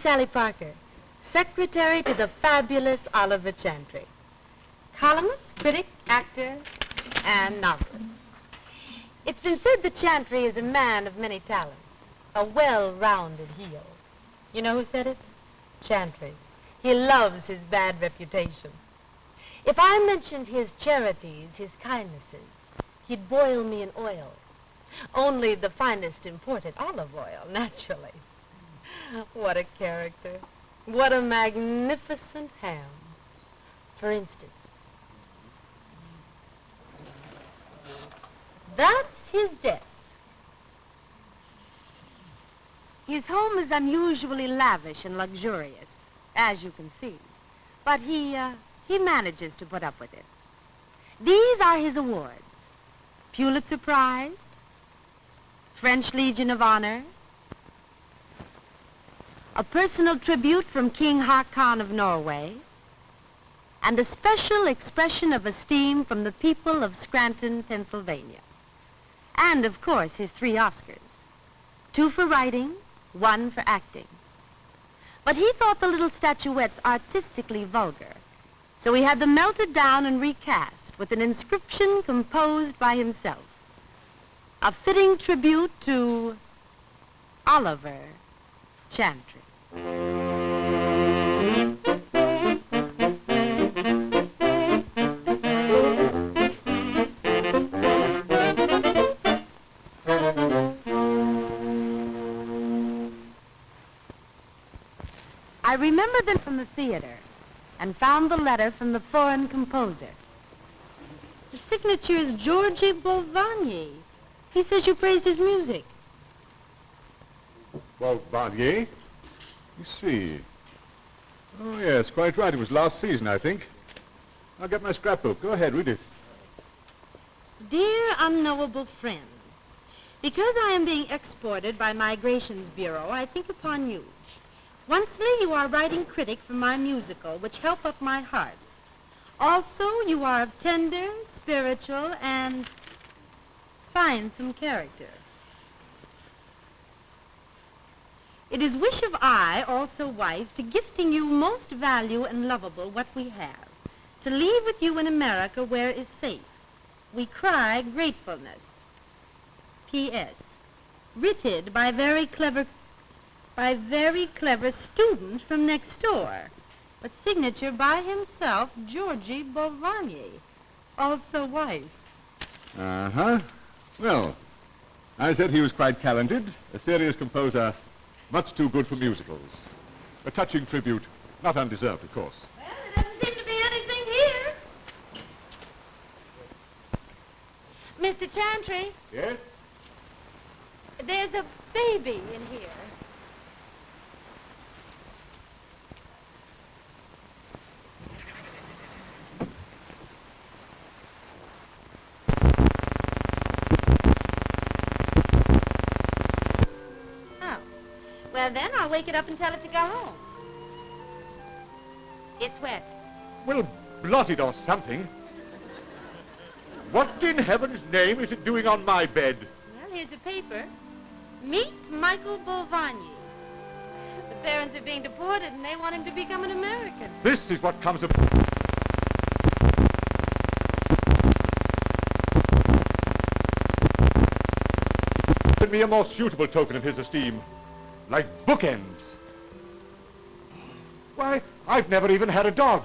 Sally Parker, secretary to the fabulous Oliver Chantry. Columnist, critic, actor, and novelist. It's been said that Chantry is a man of many talents, a well-rounded heel. You know who said it? Chantry. He loves his bad reputation. If I mentioned his charities, his kindnesses, he'd boil me in oil. Only the finest imported olive oil, naturally. What a character. What a magnificent ham. For instance, that's his desk. His home is unusually lavish and luxurious, as you can see. But he manages to put up with it. These are his awards. Pulitzer Prize, French Legion of Honor, a personal tribute from King Haakon of Norway, and a special expression of esteem from the people of Scranton, Pennsylvania. And, of course, his 3 Oscars. 2 for writing, 1 for acting. But he thought the little statuettes artistically vulgar, so he had them melted down and recast with an inscription composed by himself. A fitting tribute to Oliver Chantry. I remembered them from the theater and found the letter from the foreign composer. The signature is Georgi Bolvanier. He says you praised his music. Bolvanier? You see. Oh, yes, quite right. It was last season, I think. I'll get my scrapbook. Go ahead, read it. Dear unknowable friend, because I am being exported by Migrations Bureau, I think upon you. Once you are writing critic for my musical, which help up my heart. Also, you are of tender, spiritual, and fine some character. It is wish of I, also wife, to gifting you most value and lovable what we have, to leave with you in America where is safe. We cry gratefulness. P.S. Writted by very clever student from next door, but signature by himself, Georgi Bolvanier, also wife. Uh-huh. Well, I said he was quite talented, a serious composer, much too good for musicals. A touching tribute, not undeserved, of course. Well, there doesn't seem to be anything here. Mr. Chantry? Yes? There's a baby in here. Well, then I'll wake it up and tell it to go home. It's wet. Well, blot it or something. What in heaven's name is it doing on my bed? Well, here's a paper. Meet Michael Bolvanier. The parents are being deported and they want him to become an American. This is what comes of... Send me a more suitable token of his esteem. Like bookends. Why, I've never even had a dog.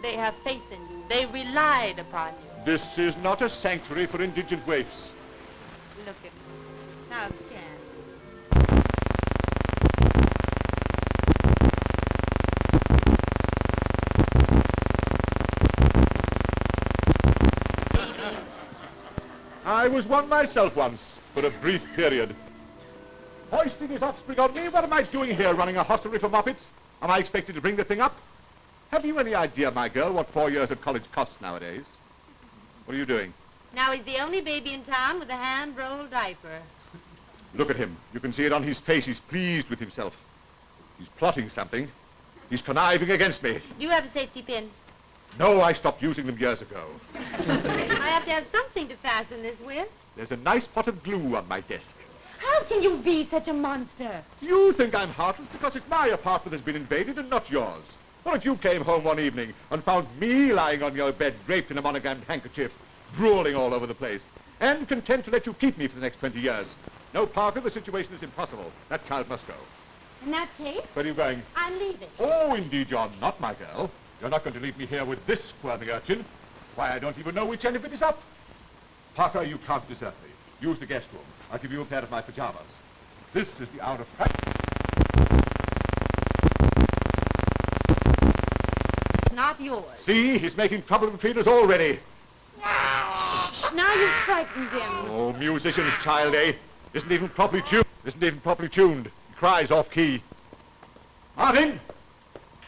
They have faith in you. They relied upon you. This is not a sanctuary for indigent waifs. Look at me. How can I was one myself once, for a brief period. Hoisting his offspring on me? What am I doing here, running a hostelry for moppets? Am I expected to bring the thing up? Have you any idea, my girl, what 4 years at college costs nowadays? What are you doing? Now he's the only baby in town with a hand-rolled diaper. Look at him. You can see it on his face. He's pleased with himself. He's plotting something. He's conniving against me. Do you have a safety pin? No, I stopped using them years ago. I have to have something to fasten this with. There's a nice pot of glue on my desk. How can you be such a monster? You think I'm heartless because it's my apartment that's been invaded and not yours. What if you came home one evening and found me lying on your bed draped in a monogrammed handkerchief, drooling all over the place, and content to let you keep me for the next 20 years? No, Parker, the situation is impossible. That child must go. In that case? Where are you going? I'm leaving. Oh, indeed you're not, my girl. You're not going to leave me here with this squirming urchin. Why, I don't even know which end of it is up. Parker, you can't desert me. Use the guest room. I'll give you a pair of my pajamas. This is the hour of practice. Not yours. See, he's making trouble between us already. Now you've frightened him. Oh, musician's child, eh? Isn't even properly tuned. He cries off key. Martin!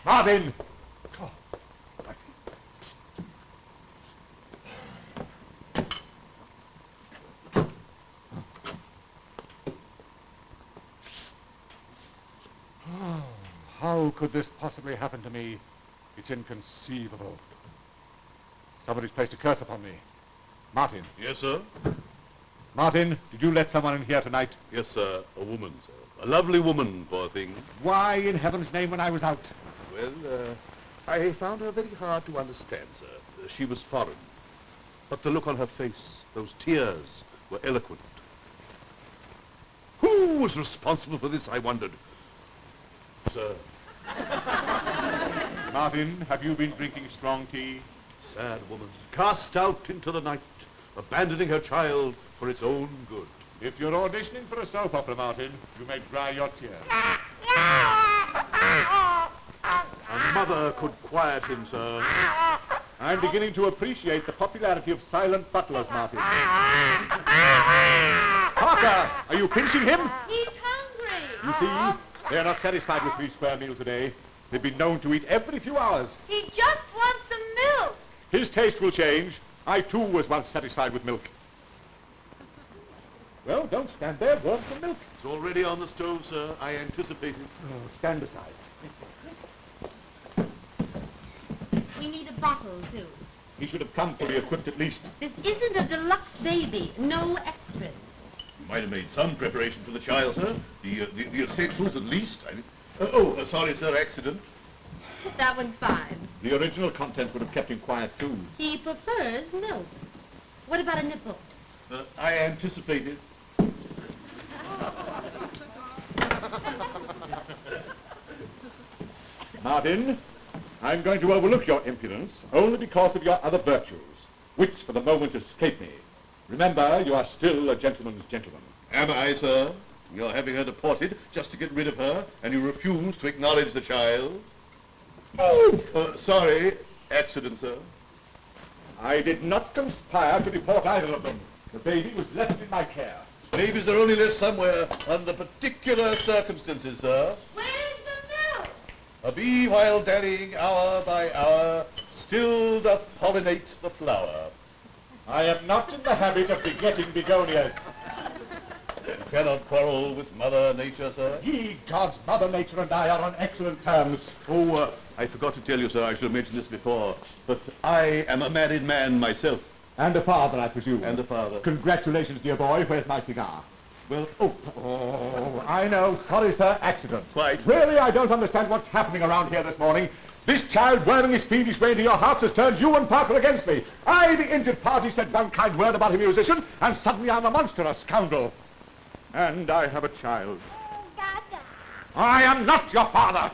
Martin! Oh, right. Oh, how could this possibly happen to me? It's inconceivable. Somebody's placed a curse upon me. Martin. Yes, sir? Martin, did you let someone in here tonight? Yes, sir. A woman, sir. A lovely woman, poor thing. Why, in heaven's name, when I was out? Well, I found her very hard to understand, sir. She was foreign. But the look on her face, those tears, were eloquent. Who was responsible for this, I wondered? Sir. Martin, have you been drinking strong tea? Sad woman, cast out into the night, abandoning her child for its own good. If you're auditioning for a soap opera, Martin, you may dry your tears. A mother could quiet him, sir. I'm beginning to appreciate the popularity of silent butlers, Martin. Parker, are you pinching him? He's hungry. You see, they're not satisfied with 3 square meals a day. They've been known to eat every few hours. He just wants some milk. His taste will change. I, too, was once satisfied with milk. Well, don't stand there. Warm some milk. It's already on the stove, sir. I anticipated. Oh, stand aside. We need a bottle, too. He should have come fully equipped at least. This isn't a deluxe baby. No extras. You might have made some preparation for the child, sir. The essentials, at least. Sorry, sir, accident. That one's fine. The original content would have kept him quiet, too. He prefers milk. What about a nipple? I anticipated. Martin, I'm going to overlook your impudence only because of your other virtues, which for the moment escape me. Remember, you are still a gentleman's gentleman. Am I, sir? You're having her deported just to get rid of her, and you refuse to acknowledge the child? Oh! Sorry, accident, sir. I did not conspire to deport either of them. The baby was left in my care. Babies are only left somewhere under particular circumstances, sir. Where's the milk? A bee, while dallying hour by hour, still doth pollinate the flower. I am not in the habit of begetting begonias. You cannot quarrel with Mother Nature, sir. Ye gods, Mother Nature and I are on excellent terms. Oh, I forgot to tell you, sir, I should have mentioned this before, but I am a married man myself. And a father, I presume. And a father. Congratulations, dear boy. Where's my cigar? Well, Oh, I know. Sorry, sir. Accident. Quite. Really, I don't understand what's happening around here this morning. This child whirling his fiendish way into your house has turned you and Parker against me. I, the injured party, said one kind word about a musician, and suddenly I'm a monster, a scoundrel. And I have a child. I am not your father.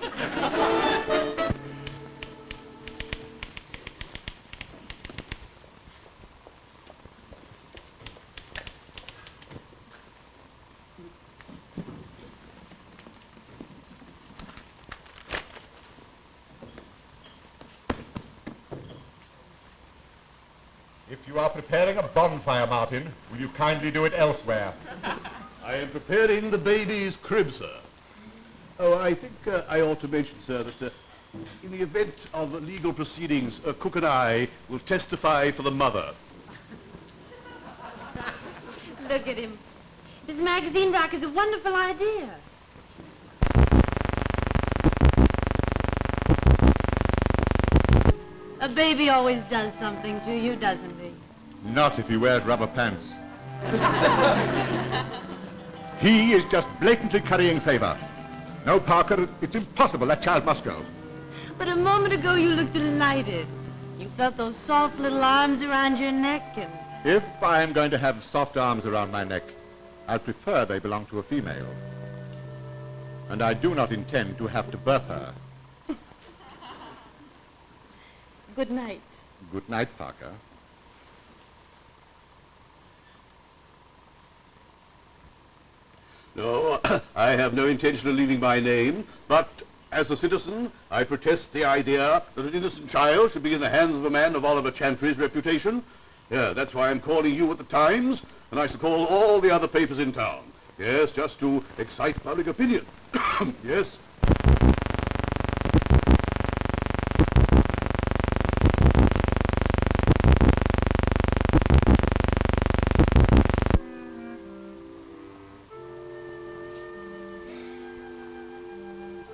If you are preparing a bonfire, Martin, will you kindly do it elsewhere? I am preparing the baby's crib, sir. Oh, I think I ought to mention, sir, that in the event of legal proceedings, Cook and I will testify for the mother. Look at him. This magazine rack is a wonderful idea. A baby always does something to you, doesn't he? Not if he wears rubber pants. He is just blatantly currying favor. No, Parker, it's impossible. That child must go. But a moment ago you looked delighted. You felt those soft little arms around your neck and... If I am going to have soft arms around my neck, I prefer they belong to a female. And I do not intend to have to birth her. Good night. Good night, Parker. No, I have no intention of leaving my name, but as a citizen, I protest the idea that an innocent child should be in the hands of a man of Oliver Chantry's reputation. Yeah, that's why I'm calling you at the Times, and I shall call all the other papers in town. Yes, just to excite public opinion. Yes.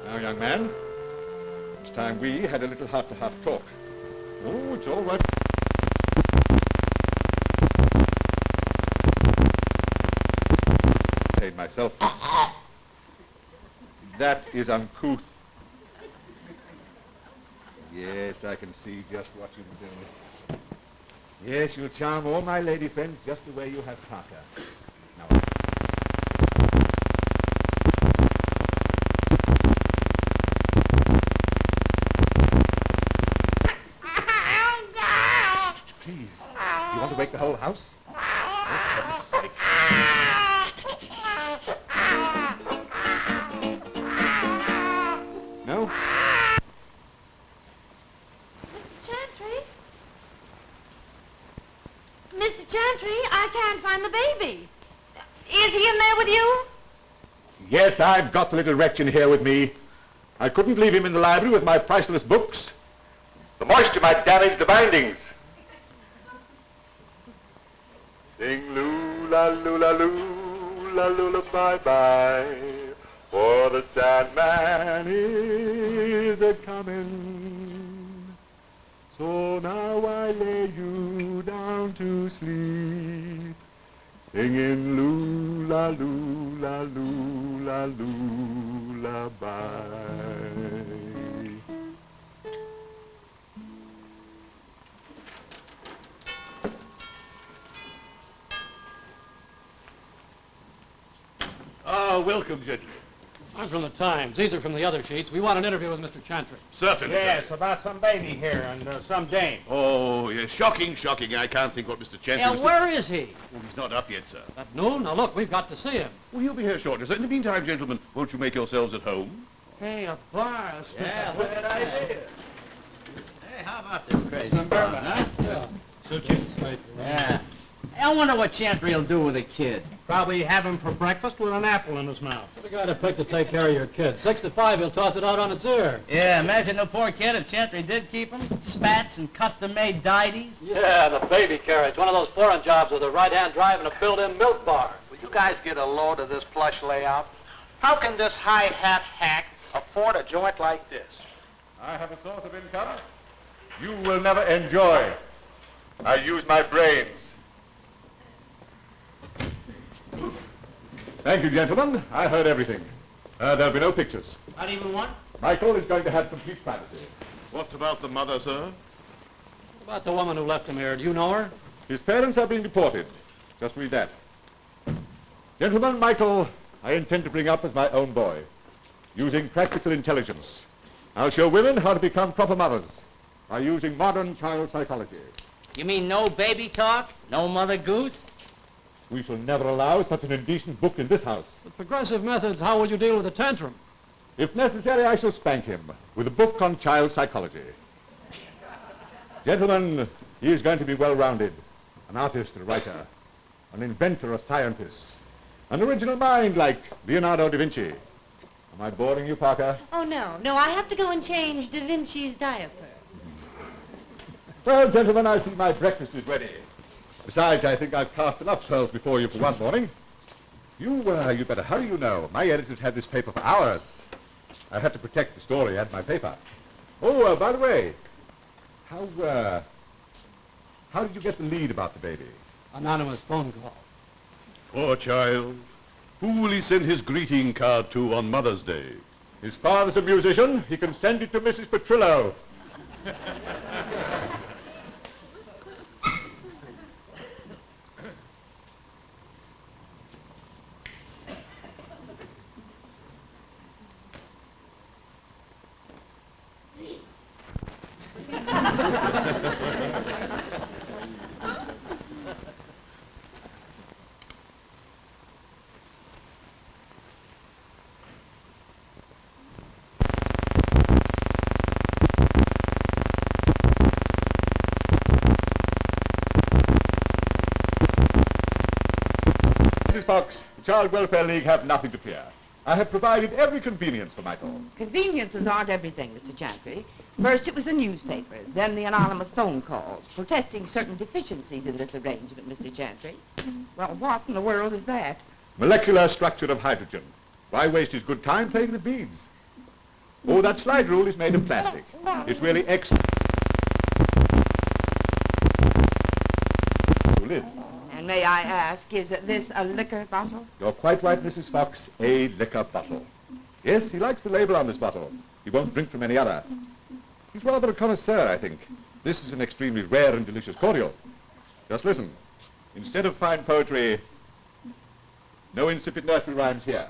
Now, young man, it's time we had a little heart-to-heart talk. Oh, it's all right. Paid myself. That is uncouth. Yes, I can see just what you've been doing. Yes, you'll charm all my lady friends just the way you have Parker. Now, please, you want to wake the whole house? Oh, for heaven's sake. No? Mr. Chantry? Mr. Chantry, I can't find the baby. Is he in there with you? Yes, I've got the little wretch in here with me. I couldn't leave him in the library with my priceless books. The moisture might damage the bindings. Sing loo-la-loo-la-loo, bye-bye, for the sad man is a-comin'. So now I lay you down to sleep, singing loo-la-loo-la-loo-la-loo-la-bye. Welcome, gentlemen. I'm from the Times. These are from the other sheets. We want an interview with Mr. Chantry. Certainly. Yes, about some baby here and some dame. Oh, yes, shocking. I can't think what Mr. Chantry Yeah, was... where is he? Oh, he's not up yet, sir. At noon? Now, look, we've got to see him. Well, he'll be here shortly, sir. In the meantime, gentlemen, won't you make yourselves at home? Hey, a bar. Yeah, look at that idea. Hey, how about this crazy Some bourbon, huh? Yeah. Suit you? Yeah. I wonder what Chantry will do with a kid. Probably have him for breakfast with an apple in his mouth. The guy to pick to take care of your kid. 6 to 5, he'll toss it out on its ear. Yeah, imagine the poor kid if Chantry did keep him. Spats and custom-made dities. Yeah, the baby carriage. One of those foreign jobs with a right-hand drive and a built-in milk bar. Will you guys get a load of this plush layout? How can this high-hat hack afford a joint like this? I have a source of income you will never enjoy. I use my brains. Thank you, gentlemen. I heard everything. There'll be no pictures. Not even one? Michael is going to have complete privacy. What about the mother, sir? What about the woman who left him here? Do you know her? His parents are being deported. Just read that. Gentlemen, Michael, I intend to bring up as my own boy, using practical intelligence. I'll show women how to become proper mothers by using modern child psychology. You mean no baby talk? No Mother Goose? We shall never allow such an indecent book in this house. With progressive methods, how will you deal with a tantrum? If necessary, I shall spank him with a book on child psychology. Gentlemen, he is going to be well-rounded. An artist, a writer, an inventor, a scientist, an original mind like Leonardo da Vinci. Am I boring you, Parker? Oh, no, I have to go and change Da Vinci's diaper. Well, gentlemen, I see my breakfast is ready. Besides, I think I've cast enough pearls before you for one morning. You'd better hurry, you know. My editors had this paper for hours. I had to protect the story and my paper. Oh, by the way, how did you get the lead about the baby? Anonymous phone call. Poor child. Who will he send his greeting card to on Mother's Day? His father's a musician. He can send it to Mrs. Petrillo. Mrs. Fox, the Child Welfare League have nothing to fear. I have provided every convenience for Michael. Conveniences aren't everything, Mr. Chantry. First it was the newspapers, then the anonymous phone calls, protesting certain deficiencies in this arrangement, Mr. Chantry. Well, what in the world is that? Molecular structure of hydrogen. Why waste his good time playing the beads? Oh, that slide rule is made of plastic. It's really excellent. To live. And may I ask, is this a liquor bottle? You're quite right, Mrs. Fox. A liquor bottle. Yes, he likes the label on this bottle. He won't drink from any other. He's rather a connoisseur, I think. This is an extremely rare and delicious cordial. Just listen. Instead of fine poetry, no insipid nursery rhymes here.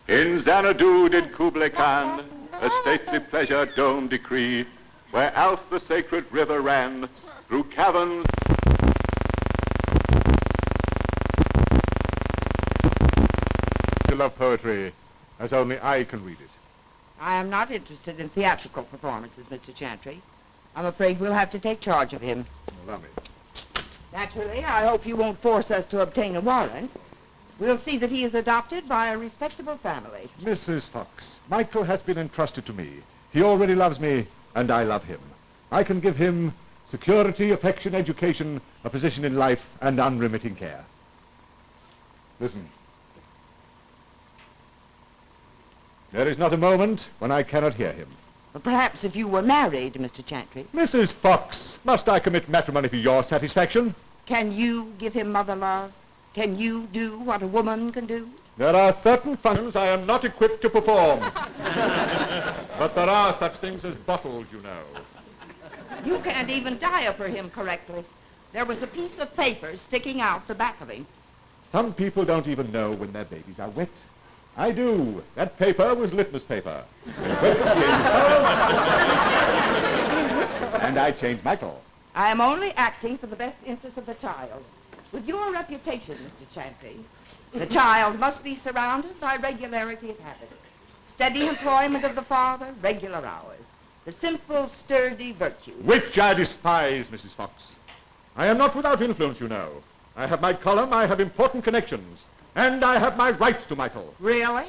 In Xanadu did Kublai Khan a stately pleasure dome decree, where out the sacred river ran through caverns. I love poetry as only I can read it. I am not interested in theatrical performances, Mr. Chantry. I'm afraid we'll have to take charge of him. Allow me. Naturally, I hope you won't force us to obtain a warrant. We'll see that he is adopted by a respectable family. Mrs. Fox, Michael has been entrusted to me. He already loves me, and I love him. I can give him security, affection, education, a position in life, and unremitting care. Listen. There is not a moment when I cannot hear him. But perhaps if you were married, Mr. Chantry. Mrs. Fox, must I commit matrimony for your satisfaction? Can you give him mother love? Can you do what a woman can do? There are certain functions I am not equipped to perform. But there are such things as bottles, you know. You can't even diaper him correctly. There was a piece of paper sticking out the back of him. Some people don't even know when their babies are wet. I do. That paper was litmus paper. And I changed Michael. I am only acting for the best interest of the child. With your reputation, Mr. Chantry, the child must be surrounded by regularity of habits, steady employment of the father, regular hours, the simple, sturdy virtue. Which I despise, Mrs. Fox. I am not without influence, you know. I have my column, I have important connections, and I have my rights to Michael. Really?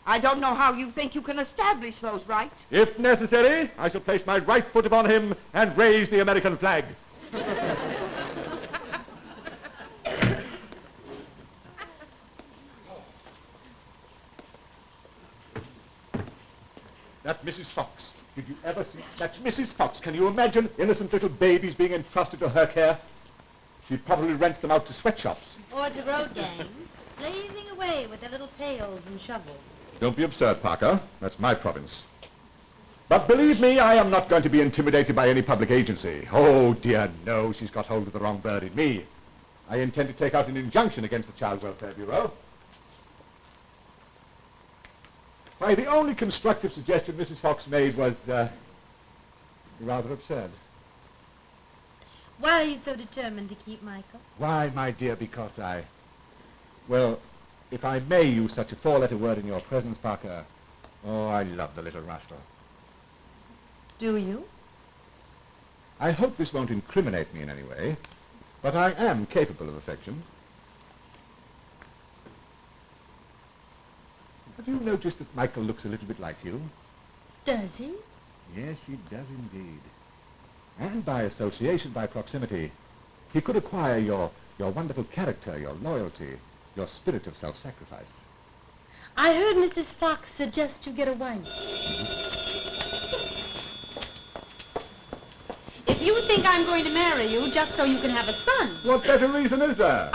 I don't know how you think you can establish those rights. If necessary, I shall place my right foot upon him and raise the American flag. That Mrs. Fox. Did you ever see... That's Mrs. Fox. Can you imagine innocent little babies being entrusted to her care? She probably rents them out to sweatshops. Or to road gangs, slaving away with their little pails and shovels. Don't be absurd, Parker. That's my province. But believe me, I am not going to be intimidated by any public agency. Oh, dear, no. She's got hold of the wrong bird in me. I intend to take out an injunction against the Child Welfare Bureau. Why, the only constructive suggestion Mrs. Fox made was, rather absurd. Why are you so determined to keep Michael? Why, my dear, because well, if I may use such a four-letter word in your presence, Parker, oh, I love the little rascal. Do you? I hope this won't incriminate me in any way, but I am capable of affection. Have you noticed that Michael looks a little bit like you? Does he? Yes, he does indeed. And by association, by proximity, he could acquire your wonderful character, your loyalty, your spirit of self-sacrifice. I heard Mrs. Fox suggest you get a wife. If you think I'm going to marry you just so you can have a son. What better reason is there?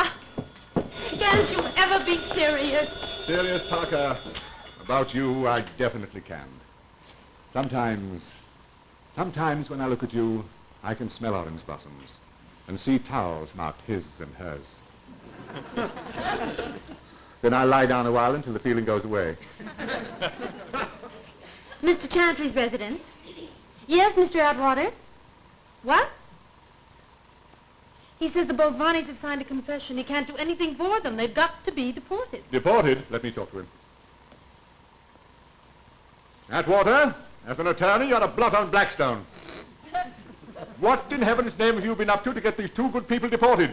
Get Can't you ever be serious? Serious, Parker. About you, I definitely can. Sometimes when I look at you, I can smell orange blossoms and see towels marked his and hers. Then I lie down a while until the feeling goes away. Mr. Chantry's residence? Yes, Mr. Atwater? What? He says the Bolvanis have signed a confession. He can't do anything for them. They've got to be deported. Deported? Let me talk to him. Atwater, as an attorney, you're a blot on Blackstone. What in heaven's name have you been up to get these two good people deported?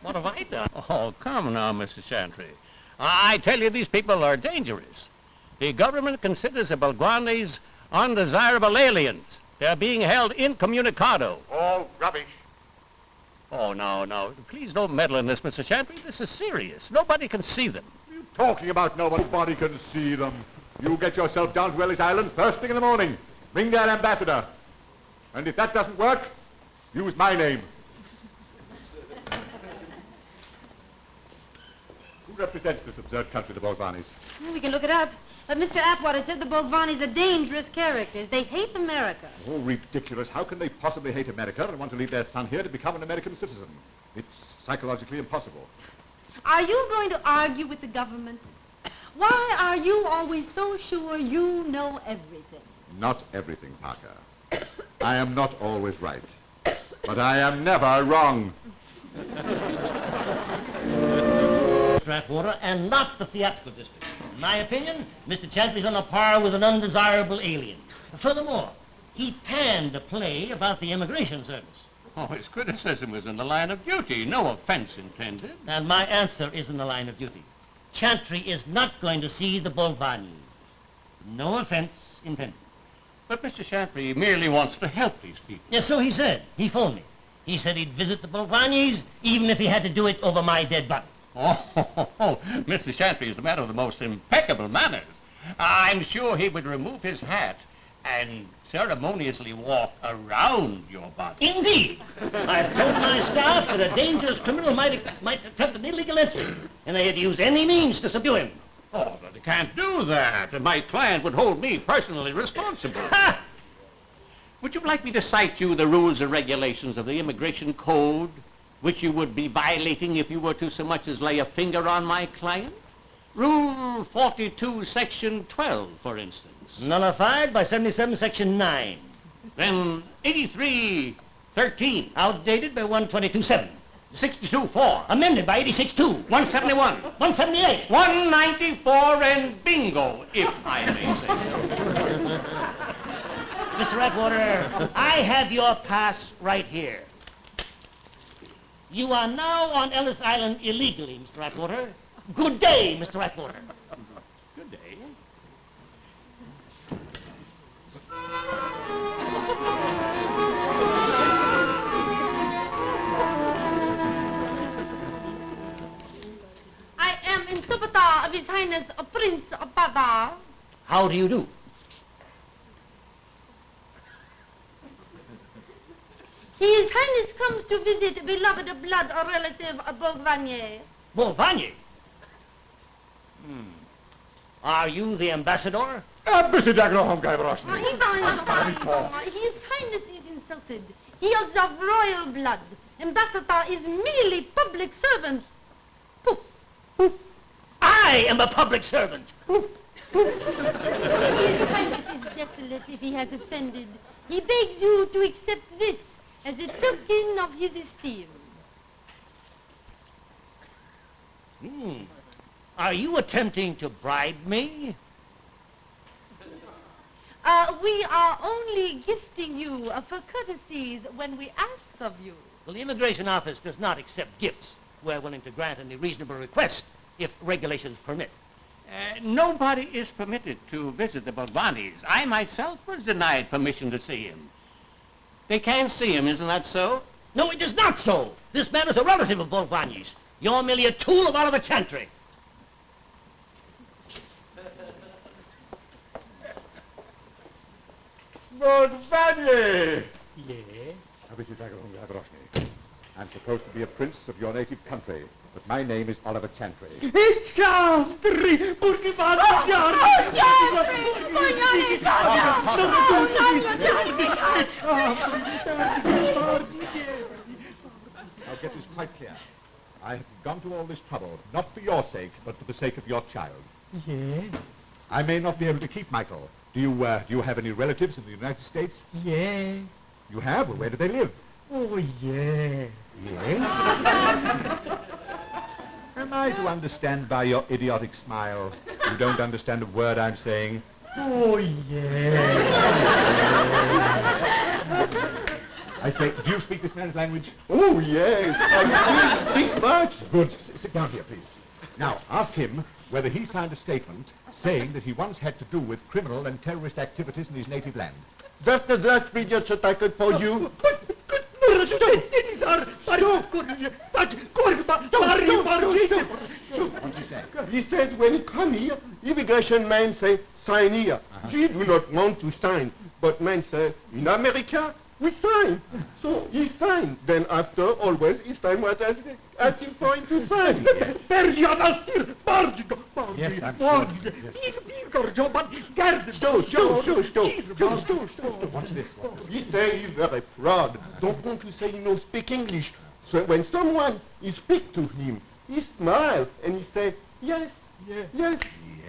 What have I done? Oh, come now, Mr. Chantry. I tell you, these people are dangerous. The government considers the Bolvanis undesirable aliens. They're being held incommunicado. All rubbish. Oh, no. Please don't meddle in this, Mr. Chantry. This is serious. Nobody can see them. What are you talking about? Nobody can see them. You get yourself down to Ellis Island first thing in the morning. Bring their ambassador. And if that doesn't work, use my name. Who represents this absurd country, the Bolvanis? Well, we can look it up. But Mr. Atwater said the Bolvanis are dangerous characters. They hate America. Oh, ridiculous. How can they possibly hate America and want to leave their son here to become an American citizen? It's psychologically impossible. Are you going to argue with the government? Why are you always so sure you know everything? Not everything, Parker. I am not always right. But I am never wrong. Mr. Atwater, and not the theatrical district. In my opinion, Mr. Chantry's on a par with an undesirable alien. Furthermore, he panned a play about the immigration service. Oh, his criticism is in the line of duty. No offense intended. And my answer is in the line of duty. Chantry is not going to see the Bolvanis. No offense intended. But Mr. Chantry merely wants to help these people. Yes, so he said. He phoned me. He said he'd visit the Bolvanis even if he had to do it over my dead body. Oh, Mr. Chantry is a man of the most impeccable manners. I'm sure he would remove his hat and ceremoniously walk around your body. Indeed. I've told my staff that a dangerous criminal might attempt an illegal entry, and they had to use any means to subdue him. Oh, but they can't do that. My client would hold me personally responsible. Ha! Would you like me to cite you the rules and regulations of the Immigration Code, which you would be violating if you were to so much as lay a finger on my client? Rule 42, Section 12, for instance. Nullified by 77, Section 9. Then 83, 13. Outdated by 122.7. 62-4. Amended by 86.2. 171. 178. 194 and bingo, if I may say so. Mr. Atwater, I have your pass right here. You are now on Ellis Island illegally, Mr. Atwater. Good day, Mr. Atwater. Good day. I am interpreter of His Highness Prince Bada. How do you do? His Highness comes to visit beloved blood relative Bolvanier. Bolvanier? Are you the ambassador? His Highness is insulted. He is of royal blood. Ambassador is merely public servant. Poof. Poof. I am a public servant. Poof. His Highness is desolate if he has offended. He begs you to accept this as a token of his esteem. Are you attempting to bribe me? We are only gifting you for courtesies when we ask of you. Well, the Immigration Office does not accept gifts. We're willing to grant any reasonable request if regulations permit. Nobody is permitted to visit the Bolvanis. I myself was denied permission to see him. They can't see him, isn't that so? No, it is not so. This man is a relative of Bolvanis. You're merely a tool of Oliver Chantry. Bolvani! Yes? I'm supposed to be a prince of your native country, but my name is Oliver Chantry. Chantry! Porque vado I'll get this quite clear. I have gone to all this trouble, not for your sake, but for the sake of your child. Yes. I may not be able to keep Michael. Do you have any relatives in the United States? Yes. You have? Well, where do they live? Oh, yes. Yes? Am I to understand by your idiotic smile you don't understand a word I'm saying? Oh, yes. I say, do you speak this man's language? Oh, yes. I speak much. Good. Sit down here, please. Now, ask him whether he signed a statement saying that he once had to do with criminal and terrorist activities in his native land. That's the last video that I could for you. What did he say? He says when he come here, immigration man say, sign here. He do not want to sign. But man say, in America, we sign. So he signed. Then after, always, he sign what I ask him for him to sign. Yes, I'm sure. Yes. What's this? He say he's very proud. Don't want to say he no speak English. So when someone he speak to him, he smile and he say, yes, yes, yes,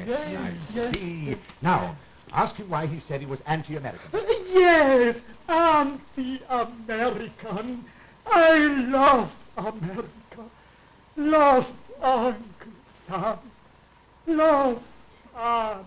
Yes, I see. Now, ask him why he said he was anti-American. Yes, anti-American. I love America. Love Uncle Sam. Love anti-America.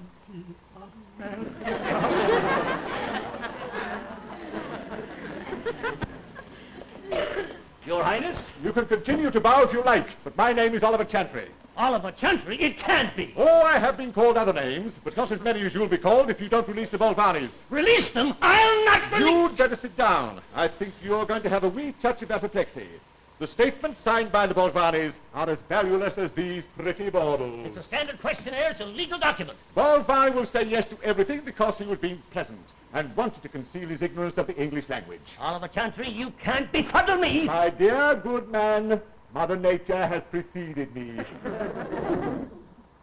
Your Highness? You can continue to bow if you like, but my name is Oliver Chantry. Oliver Chantry? It can't be. Oh, I have been called other names, but not as many as you'll be called if you don't release the Bolvanis. Release them? I'll not release... You'd better sit down. I think you're going to have a wee touch of apoplexy. The statements signed by the Bolvanis are as valueless as these pretty baubles. It's a standard questionnaire. It's a legal document. Bolvani will say yes to everything because he was being pleasant and wanted to conceal his ignorance of the English language. Oliver Chantry, you can't befuddle me. My dear good man, Mother Nature has preceded me.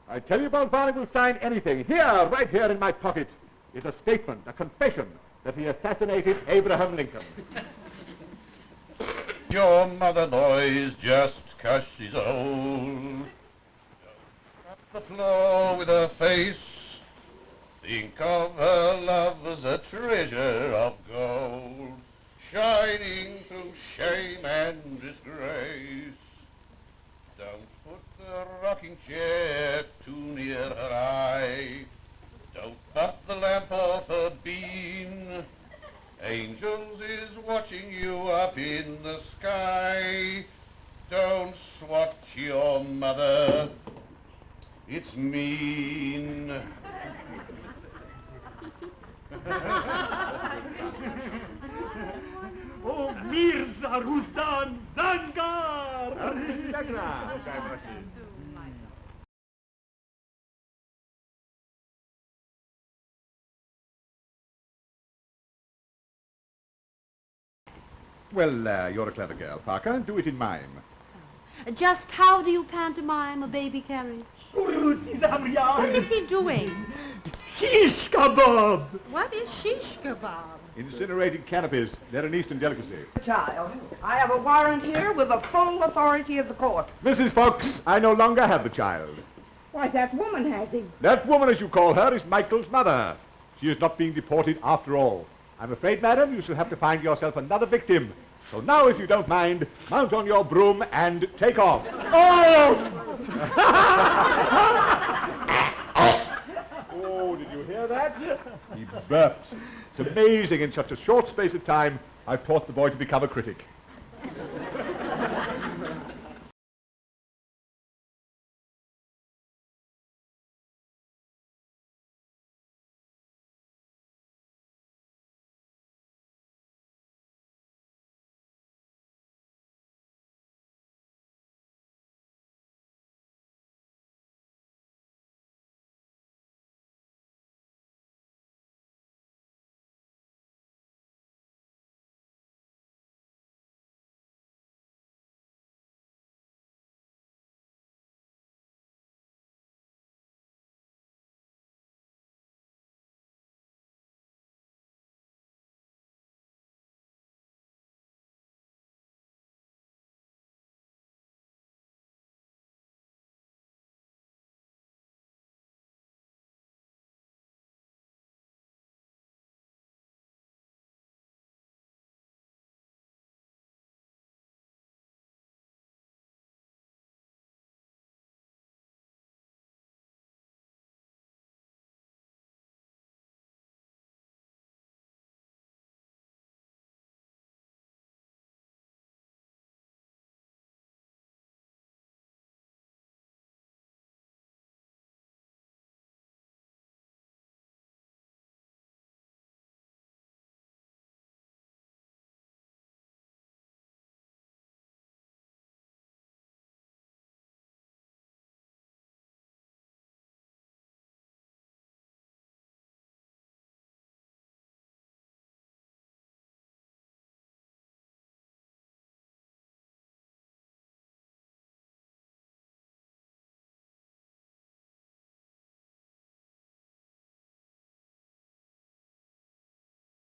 I tell you, Bolvani will sign anything. Here, right here in my pocket, is a statement, a confession, that he assassinated Abraham Lincoln. Your mother boys just 'cause she's old. Up the floor with her face. Think of her love as a treasure of gold, shining through shame and disgrace. Don't put the rocking chair too near her eye. Don't cut the lamp off her beam. Angels is watching you up in the sky. Don't swat your mother. It's mean. Oh, Mirza Rustan Zangar! Well, you're a clever girl, Parker. Do it in mime. Just how do you pantomime a baby carriage? What is he doing? Shish kebab! What is shish kebab? Incinerated canopies. They're an Eastern delicacy. Child, I have a warrant here with the full authority of the court. Mrs. Fox, I no longer have the child. Why, that woman has him. That woman, as you call her, is Michael's mother. She is not being deported after all. I'm afraid, madam, you shall have to find yourself another victim. So now, if you don't mind, mount on your broom and take off. Oh! Oh, did you hear that? He burped. It's amazing in such a short space of time I've taught the boy to become a critic.